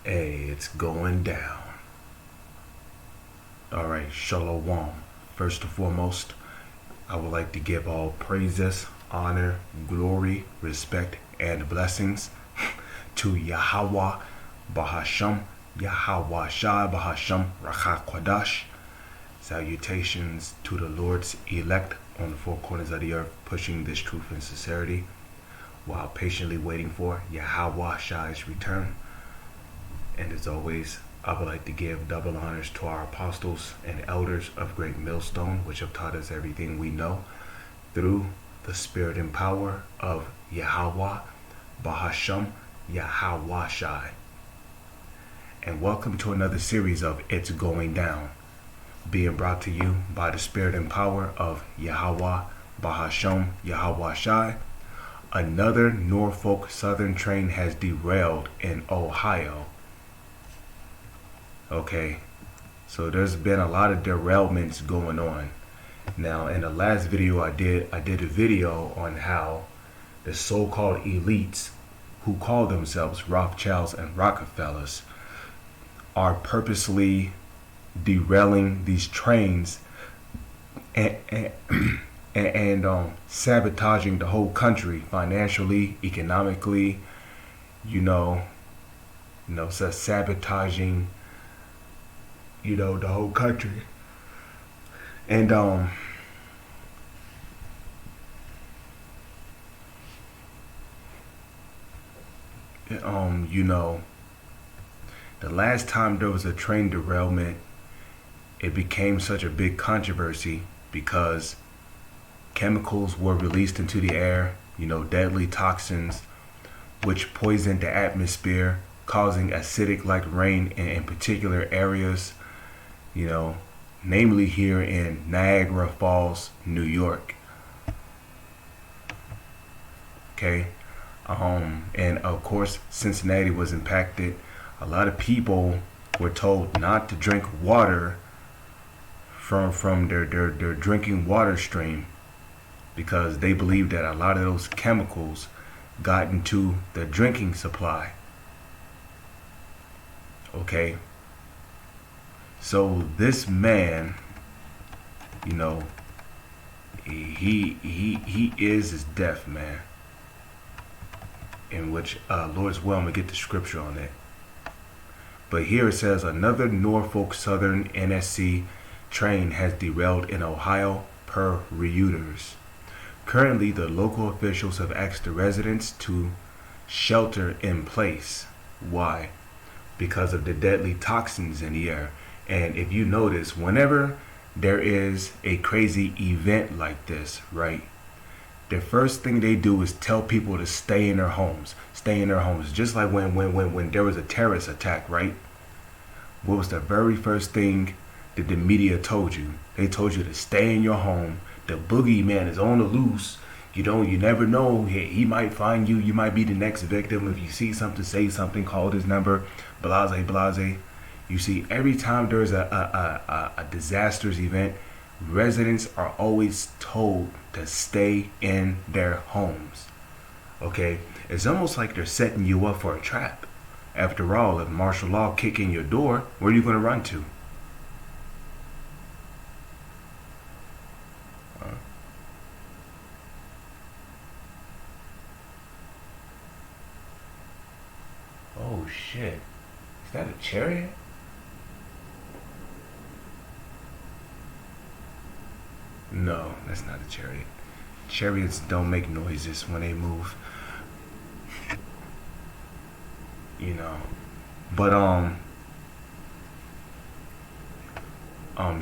Hey, it's going down. Alright, Shalom. First and foremost, I would like to give all praises, honor, glory, respect, and blessings to Yahweh Bahasham, Yahweh Shai Bahasham Rakha Kwadash. Salutations to the Lord's elect on the four corners of the earth, pushing this truth and sincerity while patiently waiting for Yahweh Shai's return. And as always, I would like to give double honors to our apostles and elders of Great Millstone, which have taught us everything we know through the spirit and power of Yahweh, Bahasham, Yahweh Shai. And welcome to another series of It's Going Down, being brought to you by the spirit and power of Yahweh, Bahasham, Yahweh Shai. Another Norfolk Southern train has derailed in Ohio. Okay, so there's been a lot of derailments going on. Now, in the last video I did a video on how the so-called elites who call themselves Rothschilds and Rockefellers are purposely derailing these trains and sabotaging the whole country financially, economically, so sabotaging the whole country. And the last time there was a train derailment, it became such a big controversy because chemicals were released into the air, deadly toxins which poisoned the atmosphere, causing acidic like rain in particular areas, namely here in Niagara Falls, New York. Okay. And of course, Cincinnati was impacted. A lot of people were told not to drink water from their drinking water stream because they believed that a lot of those chemicals got into the drinking supply. Okay. So this man, he is his death, man. In which, Lord's will, I'm gonna get the scripture on it. But here it says another Norfolk Southern NSC train has derailed in Ohio per Reuters. Currently, the local officials have asked the residents to shelter in place. Why? Because of the deadly toxins in the air. And if you notice, whenever there is a crazy event like this, right, the first thing they do is tell people to stay in their homes. Stay in their homes. Just like when there was a terrorist attack, right? What was the very first thing that the media told you? They told you to stay in your home. The boogeyman is on the loose. You never know. He might find you. You might be the next victim. If you see something, say something, call this number, blase, blase. You see, every time there's a disastrous event, residents are always told to stay in their homes. Okay? It's almost like they're setting you up for a trap. After all, if martial law kick in your door, where are you going to run to? Oh shit. Is that a chariot? No, that's not a chariot. Chariots don't make noises when they move. But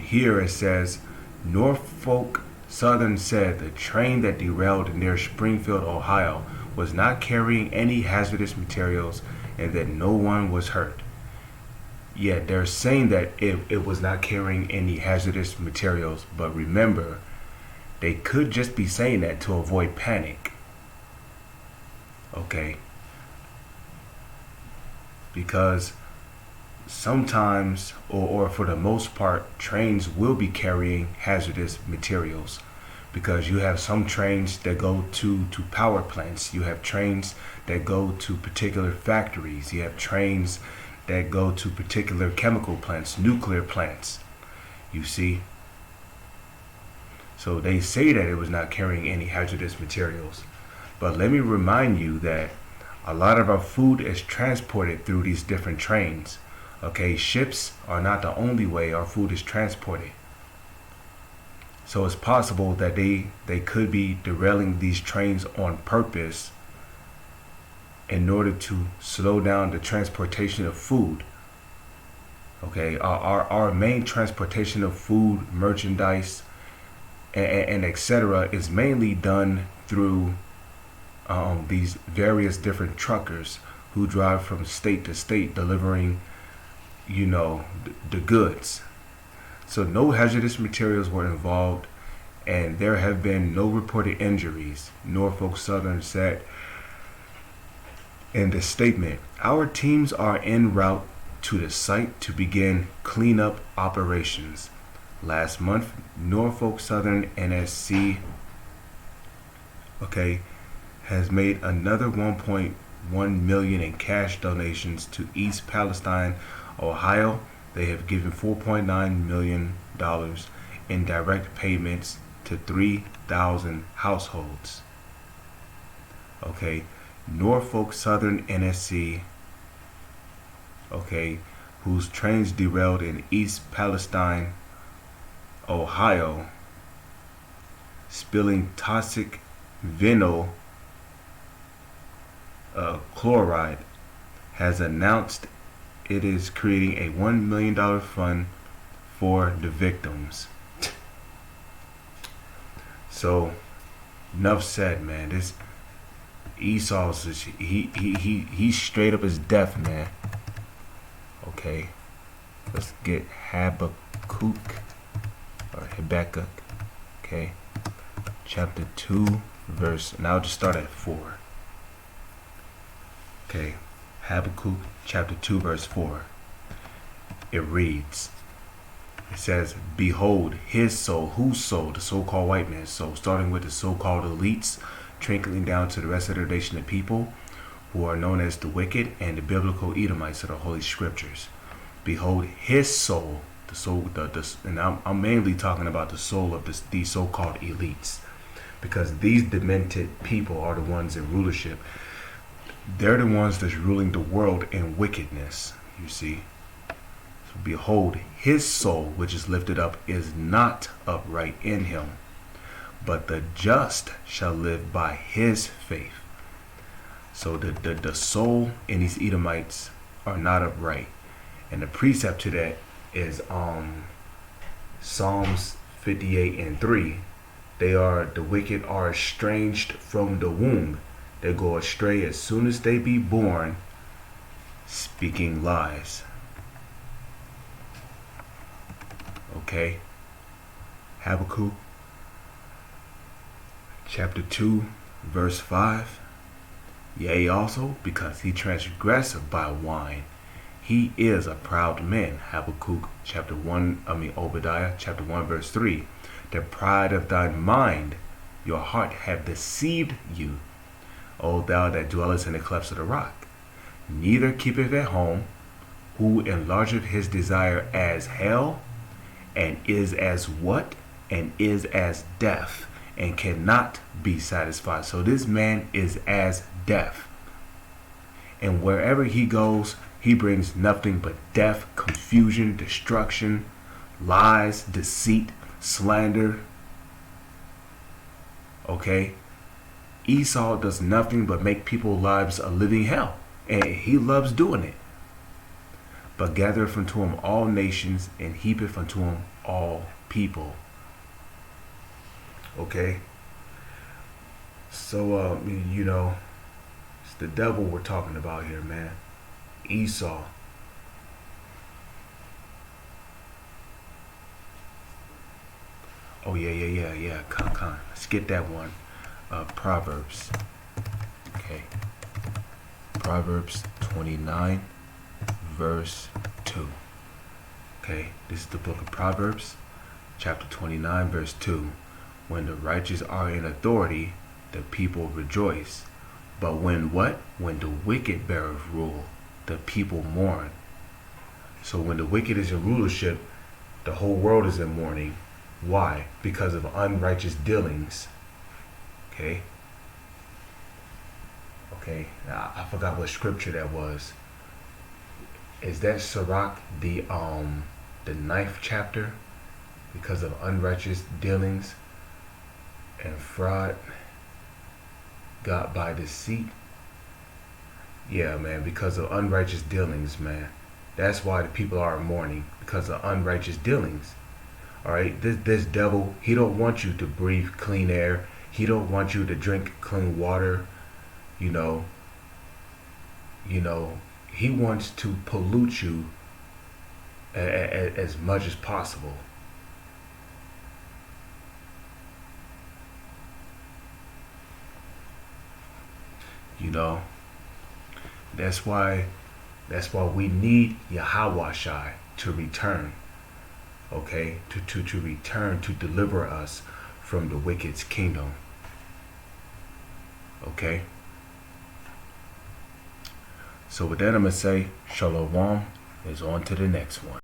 here it says Norfolk Southern said the train that derailed near Springfield, Ohio was not carrying any hazardous materials and that no one was hurt. Yet they're saying that it was not carrying any hazardous materials, but remember, they could just be saying that to avoid panic. Okay? Because sometimes, or for the most part, trains will be carrying hazardous materials. Because you have some trains that go to power plants. You have trains that go to particular factories. You have trains that go to particular chemical plants, nuclear plants. You see? So they say that it was not carrying any hazardous materials. But let me remind you that a lot of our food is transported through these different trains. Okay, ships are not the only way our food is transported. So it's possible that they could be derailing these trains on purpose in order to slow down the transportation of food. Okay, our main transportation of food, merchandise, and etc. is mainly done through these various different truckers who drive from state to state delivering, the goods. So no hazardous materials were involved, and there have been no reported injuries. Norfolk Southern said in the statement, "Our teams are en route to the site to begin cleanup operations." Last month, Norfolk Southern NSC, has made another $1.1 million in cash donations to East Palestine, Ohio. They have given $4.9 million in direct payments to 3,000 households. Norfolk Southern NSC, whose trains derailed in East Palestine, Ohio, spilling toxic vinyl chloride, has announced it is creating a $1 million fund for the victims. So, enough said, man. This Esau's he straight up as deaf, man. Okay, let's get Habakkuk or Habakkuk. Okay, chapter 2, verse. And I'll just start at 4. Okay, Habakkuk chapter 2, verse 4. It reads. It says, "Behold, his soul," whose soul? The so-called white man's soul, starting with the so-called elites, trickling down to the rest of the nation of people who are known as the wicked and the biblical Edomites of the Holy Scriptures. Behold, his soul, the soul, and I'm mainly talking about the soul of these so-called elites, because these demented people are the ones in rulership. They're the ones that's ruling the world in wickedness, you see. So behold, his soul, which is lifted up, is not upright in him, but the just shall live by his faith. So the soul in these Edomites are not upright. And the precept to that is Psalms 58:3. The wicked are estranged from the womb. They go astray as soon as they be born, speaking lies. Okay. Habakkuk chapter 2, verse 5. Yea, also, because he transgresseth by wine, he is a proud man. Habakkuk chapter 1, Obadiah chapter 1, verse 3. The pride of thy mind, your heart hath deceived you, O thou that dwellest in the clefts of the rock. Neither keepeth at home, who enlargeth his desire as hell, and is as what? And is as death, and cannot be satisfied. So this man is as death. And wherever he goes, he brings nothing but death, confusion, destruction, lies, deceit, slander. Okay? Esau does nothing but make people's lives a living hell. And he loves doing it. But gathereth unto him all nations, and heapeth unto him all people. Okay? So, it's the devil we're talking about here, man. Esau. Oh, yeah. Con. Let's get that one. Proverbs. Okay. Proverbs 29, verse 2. Okay, this is the book of Proverbs, chapter 29, verse 2. When the righteous are in authority, the people rejoice. But when what? When the wicked beareth rule, the people mourn. So when the wicked is in rulership, the whole world is in mourning. Why? Because of unrighteous dealings. Okay. Okay. I forgot what scripture that was. Is that Sirach, the 9th chapter? Because of unrighteous dealings and fraud got by deceit. Yeah, man, because of unrighteous dealings, man. That's why the people are mourning, because of unrighteous dealings. All right, this devil, he don't want you to breathe clean air. He don't want you to drink clean water. You know, he wants to pollute you as much as possible. You know, that's why we need Yahawashai to return. Okay, to return to deliver us from the wicked's kingdom. Okay. So with that, I'm gonna say Shalom is on to the next one.